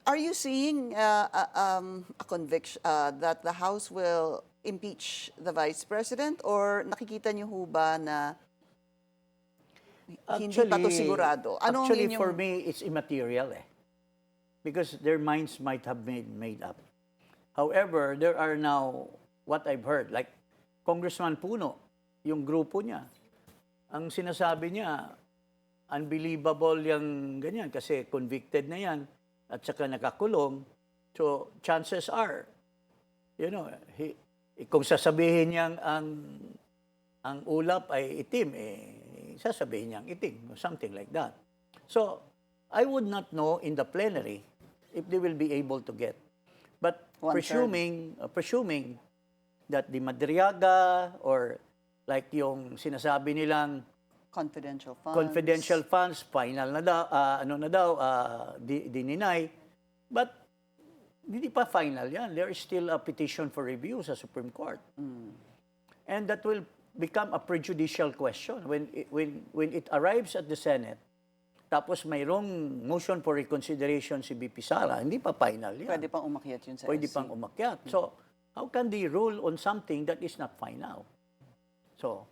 Are you seeing a conviction that the House will impeach the Vice President, or nakikita niyo ho ba na hindi pa to Actually, sigurado? Ano ang actually for inyong... me, it's immaterial because their minds might have made up. However, there are now, what I've heard, like Congressman Puno, yung grupo niya, ang sinasabi niya, unbelievable yung ganyan kasi convicted na yan at saka nakakulong. So, chances are, you know, kung sasabihin niyang ang ulap ay itim, sasabihin niyang itim, something like that. So, I would not know in the plenary if they will be able to get. But presuming that the Madriaga or like yung sinasabi nilang confidential funds, final na daw, dininay. But hindi pa final yan. There is still a petition for review sa Supreme Court. And that will become a prejudicial question when it arrives at the Senate. Tapos mayroong motion for reconsideration si BP Sara, hindi pa final yan. Pwede pang umakyat yun sa Pwede SC. pang umakyat. So, how can they rule on something that is not final? So,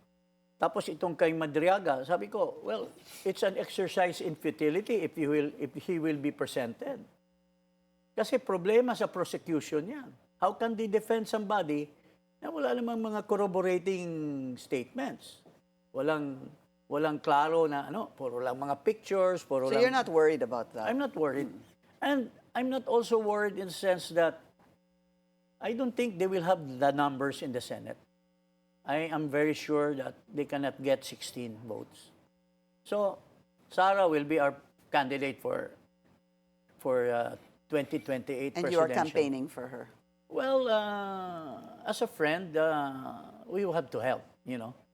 tapos itong kay Madriaga, sabi ko, well, it's an exercise in futility if he will be presented. Kasi problema sa prosecution yan. How can they defend somebody na wala namang mga corroborating statements? Walang klaro na puro lang mga pictures, puro So lang... you're not worried about that? I'm not worried. And I'm not also worried in the sense that I don't think they will have the numbers in the Senate. I am very sure that they cannot get 16 votes. So, Sara will be our candidate for 2028 And presidential. you are campaigning for her? Well, as a friend, we will have to help,